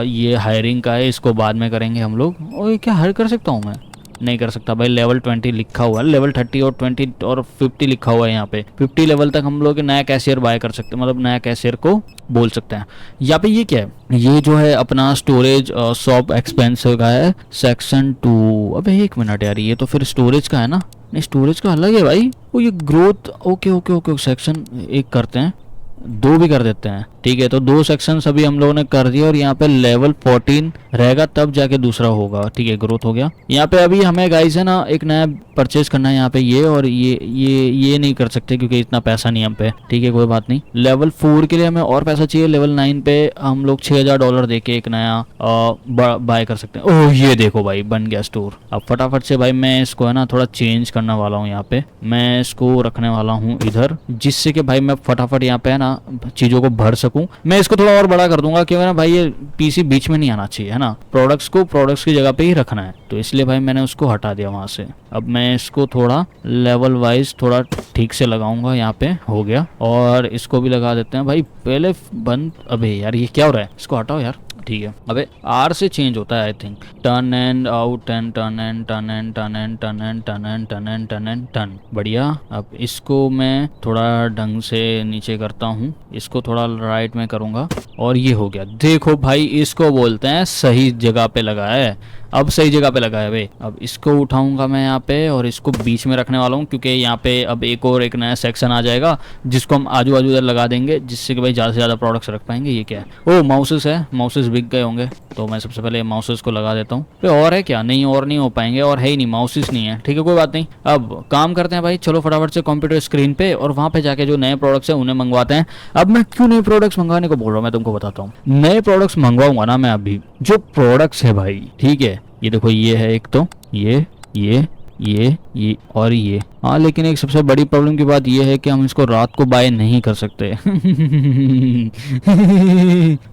ये हायरिंग का है, इसको बाद में करेंगे हम लोग। और ये क्या हायर कर सकता हूँ मैं? नहीं कर सकता भाई, लेवल 20 लिखा हुआ है, लेवल 30 और 20 और 50 लिखा हुआ है यहाँ पे। 50 लेवल तक हम लोग नया कैशियर बाय कर सकते हैं, मतलब नया कैशियर को बोल सकते हैं। यहाँ पे ये क्या है? ये जो है अपना स्टोरेज शॉप एक्सपेंस का है, सेक्शन 2। अबे एक मिनट यार, ये तो फिर स्टोरेज का है ना? नहीं स्टोरेज का अलग है भाई। वो ये growth, okay okay okay, section 1 करते हैं। 2 भी कर देते हैं, ठीक है। तो 2 सेक्शन अभी हम लोगों ने कर दिया और यहाँ पे लेवल 14 रहेगा तब जाके दूसरा होगा, ठीक है। ग्रोथ हो गया। यहाँ पे अभी हमें गाइस है ना एक नया परचेज करना है यहाँ पे, ये और ये नहीं कर सकते क्योंकि इतना पैसा नहीं हम पे, ठीक है, कोई बात नहीं। लेवल 4 के लिए हमें और पैसा चाहिए। लेवल 9 पे हम लोग $6000 दे के एक नया बाय कर सकते हैं। ओह ये देखो भाई बन गया स्टोर। अब फटाफट से भाई मैं इसको है ना थोड़ा चेंज करने वाला हूँ। यहाँ पे मैं इसको रखने वाला हूँ इधर, जिससे कि भाई मैं फटाफट यहाँ पे है ना चीजों को भर सकूं। मैं इसको थोड़ा और बड़ा कर दूंगा क्योंकि ना भाई ये पीसी बीच में नहीं आना चाहिए, है ना। प्रोडक्ट्स की जगह पे ही रखना है, तो इसलिए भाई मैंने उसको हटा दिया वहां से। अब मैं इसको थोड़ा लेवल वाइज थोड़ा ठीक से लगाऊंगा। यहाँ पे हो गया और इसको भी लगा देते हैं भाई पहले बंद। अबे यार ये क्या हो रहा है, इसको हटाओ यार, ठीक है। अबे आर से चेंज होता है I think. Turn and out and turn and turn and turn and turn and turn and turn and turn and turn. बढ़िया। अब इसको मैं थोड़ा ढंग से नीचे करता हूँ, इसको थोड़ा राइट में करूँगा और ये हो गया। देखो भाई इसको बोलते हैं सही जगह पे लगा है। अब सही जगह पे लगा है भाई। अब इसको उठाऊंगा मैं यहाँ पे और इसको बीच में रखने वाला हूँ क्योंकि यहाँ पे अब एक नया सेक्शन आ जाएगा जिसको हम आजू बाजू इधर लगा देंगे, जिससे कि भाई ज़्यादा से ज़्यादा प्रोडक्ट्स रख पाएंगे। ये क्या है, ओ माउसेस है, माउसेस बिक गए होंगे, तो मैं सबसे पहले माउसेस को लगा देता हूँ। फिर और है क्या, नहीं और नहीं हो पाएंगे, और है ही नहीं, माउसेस नहीं है, ठीक है कोई बात नहीं। अब काम करते हैं भाई, चलो फटाफट से कंप्यूटर स्क्रीन पे और वहाँ पे जाके जो नए प्रोडक्ट्स हैं उन्हें मंगवाते हैं। अब मैं क्यों नए प्रोडक्ट्स मंगवाने को बोल रहा हूँ मैं तुमको बताता हूँ। नए प्रोडक्ट्स मंगवाऊंगा ना मैं, अभी जो प्रोडक्ट्स है भाई, ठीक है, ये देखो ये है एक तो ये और ये। हाँ लेकिन एक सबसे बड़ी प्रॉब्लम की बात ये है कि हम इसको रात को बाय नहीं कर सकते।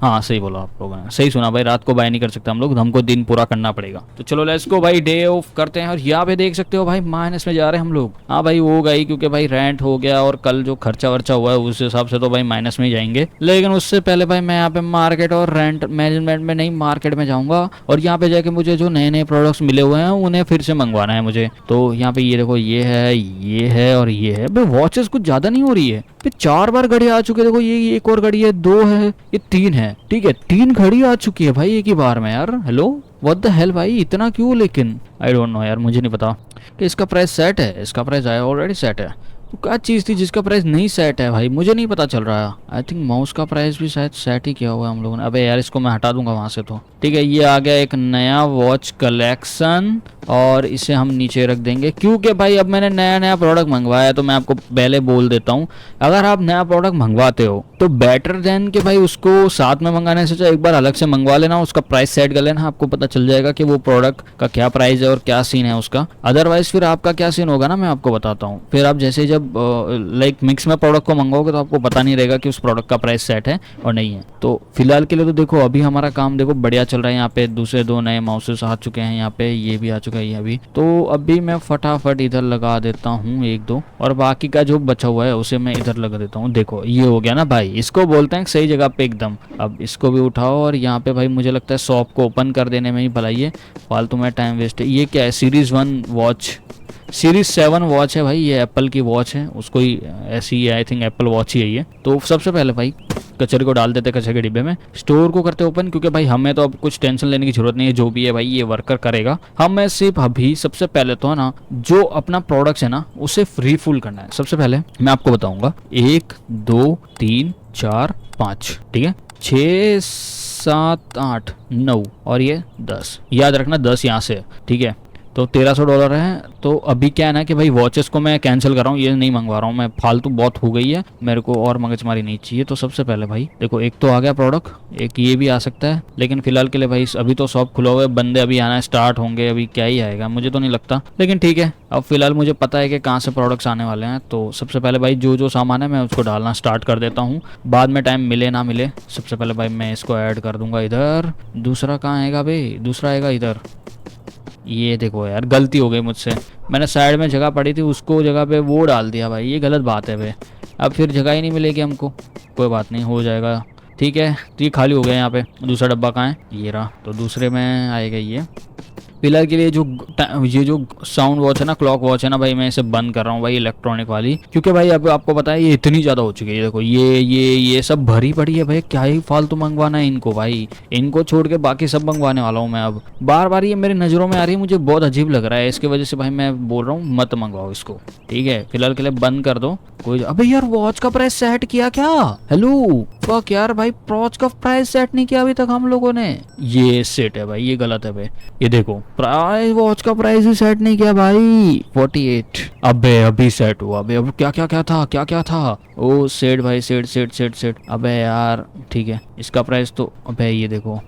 हाँ सही बोला आप लोगों ने, सही सुना भाई, रात को बाय नहीं कर सकते हम लोग, हमको दिन पूरा करना पड़ेगा। तो चलो लेट्स गो भाई, डे ऑफ करते हैं। और यहाँ पे देख सकते हो भाई माइनस में जा रहे हैं हम लोग। हाँ भाई हो गई, क्योंकि भाई रेंट हो गया और कल जो खर्चा वर्चा हुआ है उस हिसाब से तो भाई माइनस में ही जाएंगे। लेकिन उससे पहले भाई मैं यहाँ पे मार्केट और रेंट मैनेजमेंट में नहीं, मार्केट में जाऊंगा और यहाँ पे जाके मुझे जो नए नए प्रोडक्ट्स मिले हुए हैं उन्हें फिर से मंगवाना है मुझे। तो यहाँ पे ये देखो ये है और ये है। भाई वॉचेस कुछ ज्यादा नहीं हो रही है, फिर 4 बार घड़ी आ चुके, देखो ये एक और घड़ी है, 2 है, ये 3 है, ठीक है, 3 घड़ी आ चुकी है भाई एक ही बार में यार। हेलो व्हाट द हेल भाई, इतना क्यों? लेकिन आई डोंट नो यार, मुझे नहीं पता कि इसका प्राइस सेट है, इसका प्राइस आया ऑलरेडी सेट है। तो क्या चीज़ थी जिसका प्राइस नहीं सेट है भाई, मुझे नहीं पता चल रहा है। आई थिंक माउस का प्राइस भी शायद सेट ही किया हुआ है हम लोगों ने। अबे यार इसको मैं हटा दूंगा वहां से तो, ठीक है। ये आ गया एक नया वॉच कलेक्शन और इसे हम नीचे रख देंगे क्योंकि भाई अब मैंने नया प्रोडक्ट मंगवाया है। तो मैं आपको पहले बोल देता हूँ, अगर आप नया प्रोडक्ट मंगवाते हो तो बेटर देन कि भाई उसको साथ में मंगाने से एक बार अलग से मंगवा लेना, उसका प्राइस सेट कर लेना, आपको पता चल जाएगा कि वो प्रोडक्ट का क्या प्राइस है और क्या सीन है उसका। अदरवाइज फिर आपका क्या सीन होगा ना, मैं आपको बताता हूँ। फिर आप जैसे जब लाइक मिक्स में प्रोडक्ट को मंगवाओगे तो आपको पता नहीं रहेगा कि उस प्रोडक्ट का प्राइस सेट है और नहीं है। तो फिलहाल के लिए तो देखो अभी हमारा काम देखो बढ़िया चल रहा है। यहाँ पे दूसरे 2 नए माउसेस आ चुके हैं, यहाँ पे ये भी आ चुका है, ये अभी। तो अभी मैं फटाफट इधर लगा देता हूँ 1-2 और बाकी का जो बचा हुआ है उसे मैं इधर लगा देता हूँ। देखो ये हो गया ना भाई, इसको बोलते हैं सही जगह पे एकदम। अब इसको भी उठाओ और यहाँ पे भाई मुझे लगता है शॉप को ओपन कर देने में ही भलाई है, फालतू में टाइम वेस्ट है। ये क्या है, सीरीज 1 वॉच, सीरीज 7 वॉच है भाई, ये एप्पल की वॉच है, उसको ही ऐसी ही आई थिंक एप्पल वॉच ही है ये। तो सबसे पहले भाई कचरे को डाल देते कचरे के डिब्बे में, स्टोर को करते ओपन, क्योंकि भाई हमें तो अब कुछ टेंशन लेने की जरूरत नहीं है, जो भी है भाई ये वर्कर करेगा। हमें सिर्फ अभी सबसे पहले तो है ना जो अपना प्रोडक्ट्स है ना उसे फ्री फुल करना है। सबसे पहले मैं आपको बताऊंगा 1 2 3 4 5, ठीक है, 6 7 8 9 और ये 10, याद रखना 10 यहाँ से, ठीक है। तो $1300 है। तो अभी क्या है ना कि भाई वॉचेस को मैं कैंसिल कर रहा हूँ, ये नहीं मंगवा रहा हूँ मैं, फालतू बहुत हो गई है, मेरे को और मगजमारी नहीं चाहिए। तो सबसे पहले भाई देखो एक तो आ गया प्रोडक्ट, एक ये भी आ सकता है, लेकिन फिलहाल के लिए भाई अभी तो शॉप खुला हुआ है, बंदे अभी आना स्टार्ट होंगे, अभी क्या ही आएगा मुझे तो नहीं लगता, लेकिन ठीक है। अब फिलहाल मुझे पता है कि कहाँ से प्रोडक्ट्स आने वाले हैं। तो सबसे पहले भाई जो सामान है मैं उसको डालना स्टार्ट कर देता हूँ, बाद में टाइम मिले ना मिले। सबसे पहले भाई मैं इसको ऐड कर दूंगा इधर। दूसरा कहाँ आएगा भाई, दूसरा आएगा इधर। ये देखो यार गलती हो गई मुझसे, मैंने साइड में जगह पड़ी थी उसको जगह पे वो डाल दिया भाई, ये गलत बात है भाई। अब फिर जगह ही नहीं मिलेगी हमको, कोई बात नहीं हो जाएगा, ठीक है। तो ये खाली हो गया यहाँ पे। दूसरा डब्बा कहाँ है, ये रहा। तो दूसरे में आएगा ये, फिलहाल के लिए ये जो साउंड वॉच है ना, क्लॉक वॉच है ना भाई, मैं इसे बंद कर रहा हूँ भाई, इलेक्ट्रॉनिक वाली, क्योंकि भाई अब आपको पता है ये इतनी ज्यादा हो चुकी है। देखो ये सब भरी पड़ी है भाई, क्या ही फालतू मंगवाना है इनको भाई, इनको छोड़ के बाकी सब मंगवाने वाला हूँ मैं अब। बार बार ये मेरी नजरों में आ रही है, मुझे बहुत अजीब लग रहा है, इसकी वजह से भाई मैं बोल रहा हूँ मत मंगवाओ इसको, ठीक है। फिलहाल के लिए बंद कर दो। कोई अबे यार वॉच का प्राइस सेट किया क्या? हेलो फक यार भाई, वॉच का प्राइस सेट नहीं किया अभी तक हम लोगों ने। ये सेट है भाई, ये गलत है भाई। ये देखो प्राइस, वॉच का प्राइस ही सेट नहीं किया भाई, 48। अबे अभी सेट हुआ। अबे अब क्या था? ओ सेट भाई, सेट। अबे यार ठीक है, इसका प्राइस तो अबे ये देखो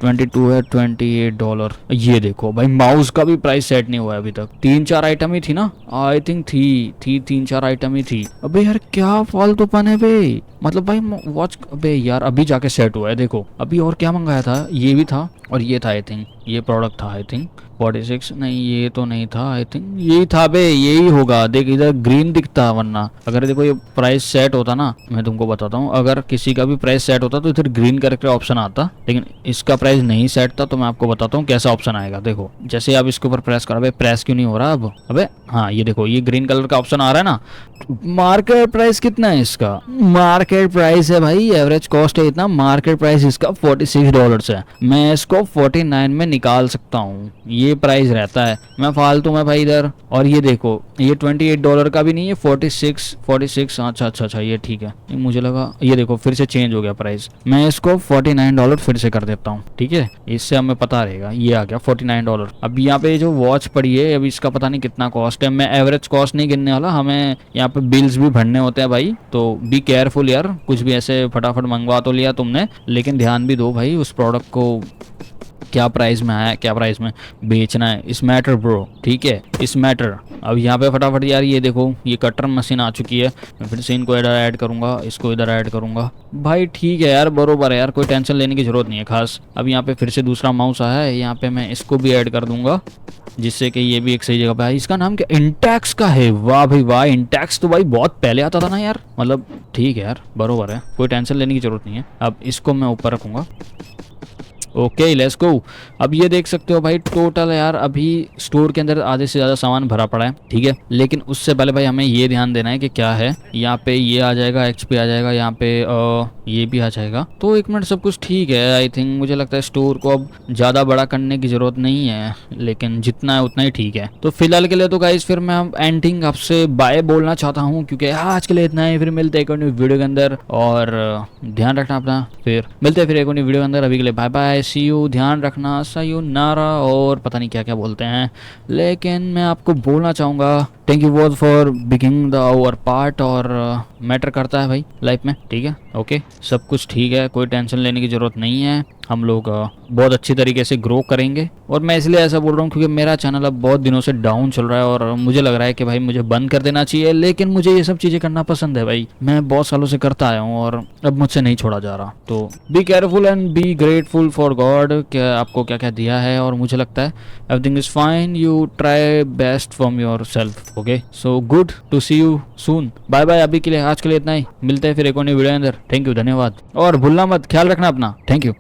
22 है, $28। ये देखो भाई, माउस का भी प्राइस सेट नहीं हुआ है अभी तक। 3-4 आइटम ही थी ना, आई थिंक थी 3-4 आइटम ही थी। अबे यार क्या फालतूपन है बे, मतलब भाई वॉच। अबे यार अभी जाके सेट हुआ है देखो। अभी और क्या मंगाया था, ये भी था और ये था आई थिंक, ये प्रोडक्ट था आई थिंक 46, नहीं ये तो नहीं था आई थिंक, यही था बे, यही होगा। देख इधर ग्रीन दिखता, वरना अगर देखो ये प्राइस सेट होता ना, मैं तुमको बताता हूँ, अगर किसी का भी प्राइस सेट होता तो इधर ग्रीन करके ऑप्शन आता, लेकिन इसका प्राइस नहीं सेट था। तो मैं आपको बताता हूँ कैसा ऑप्शन आएगा। देखो जैसे आप इसके ऊपर प्रेस करो, प्रेस क्यों नहीं हो रहा अब? अबे हाँ ये देखो, ये ग्रीन कलर का ऑप्शन आ रहा है ना। मार्केट प्राइस कितना है इसका? मार्केट प्राइस है भाई, एवरेज कॉस्ट है इतना, मार्केट प्राइस इसका $46 है। मैं इसको 49 में निकाल सकता हूँ, ये प्राइस रहता है। मैं फालतू में भाई इधर, और ये देखो ये $28 का भी नहीं है, 46। अच्छा ये ठीक है, मुझे लगा ये देखो फिर से चेंज हो गया प्राइस। मैं इसको $49 फिर से कर देता हूँ, ठीक है, इससे हमें पता रहेगा। ये आ गया $49। अब यहाँ पे जो वॉच पड़ी है, अभी इसका पता नहीं कितना कॉस्ट है, मैं एवरेज कॉस्ट नहीं गिनने वाला, हमें यहाँ पे बिल्स भी भरने होते हैं भाई, तो बी केयरफुल यार, कुछ भी ऐसे फटाफट मंगवा तो लिया तुमने, लेकिन ध्यान भी दो भाई उस प्रोडक्ट को, क्या प्राइस में आया, क्या प्राइस में बेचना है, इस मैटर ब्रो, ठीक है, इस मैटर। अब यहाँ पे फटाफट यार ये देखो, ये कटर मशीन आ चुकी है, मैं फिर से इनको इधर ऐड करूंगा, इसको इधर ऐड करूंगा भाई, ठीक है यार, बरोबर है यार, कोई टेंशन लेने की जरूरत नहीं है खास। अब यहाँ पे फिर से दूसरा माउस आया है, यहाँ पे मैं इसको भी ऐड कर दूंगा, जिससे कि ये भी एक सही जगह पे है। इसका नाम क्या, इंटेक्स का है? वाह भाई वाह, इंटेक्स तो भाई बहुत पहले आता था ना यार, मतलब ठीक है यार, बरोबर है, कोई टेंशन लेने की जरूरत नहीं है। अब इसको मैं ऊपर रखूंगा, ओके लेट्स गो। अब ये देख सकते हो भाई, टोटल यार अभी स्टोर के अंदर आधे से ज़्यादा सामान भरा पड़ा है, ठीक है, लेकिन उससे पहले भाई हमें ये ध्यान देना है कि क्या है। यहाँ पे ये आ जाएगा, एक्सपी आ जाएगा, यहाँ पे ये भी आ जाएगा। तो एक मिनट, सब कुछ ठीक है आई थिंक, मुझे लगता है स्टोर को अब ज़्यादा बड़ा करने की ज़रूरत नहीं है, लेकिन जितना है उतना ही ठीक है। तो फिलहाल के लिए तो गाइस फिर मैं एंडिंग आपसे बाय बोलना चाहता हूँ, क्योंकि आज के लिए इतना ही। फिर मिलते हैं एक और न्यू वीडियो के अंदर, और ध्यान रखना अपना, फिर मिलते हैं फिर एक और न्यू वीडियो के अंदर। अभी के लिए बाय बाय, सी यू, ध्यान रखना, सायोनारा, और पता नहीं क्या क्या बोलते हैं, लेकिन मैं आपको बोलना चाहूँगा थैंक यू बहुत फॉर बिगिंग द आवर पार्ट, और मैटर करता है भाई लाइफ में, ठीक है, ओके, सब कुछ ठीक है, कोई टेंशन लेने की ज़रूरत नहीं है, हम लोग बहुत अच्छी तरीके से ग्रो करेंगे। और मैं इसलिए ऐसा बोल रहा हूँ क्योंकि मेरा चैनल अब बहुत दिनों से डाउन चल रहा है, और मुझे लग रहा है कि भाई मुझे बंद कर देना चाहिए, लेकिन मुझे ये सब चीज़ें करना पसंद है भाई, मैं बहुत सालों से करता आया हूँ और अब मुझसे नहीं छोड़ा जा रहा। तो be careful and be grateful for God, क्या आपको क्या क्या दिया है, और मुझे लगता है everything is fine, you try best from yourself, okay, so good to see you soon, bye bye. अभी के लिए, आज के लिए इतना ही, मिलते हैं फिर एक और नई वीडियो के अंदर। थैंक यू, धन्यवाद, और भूलना मत, ख्याल रखना अपना, थैंक यू।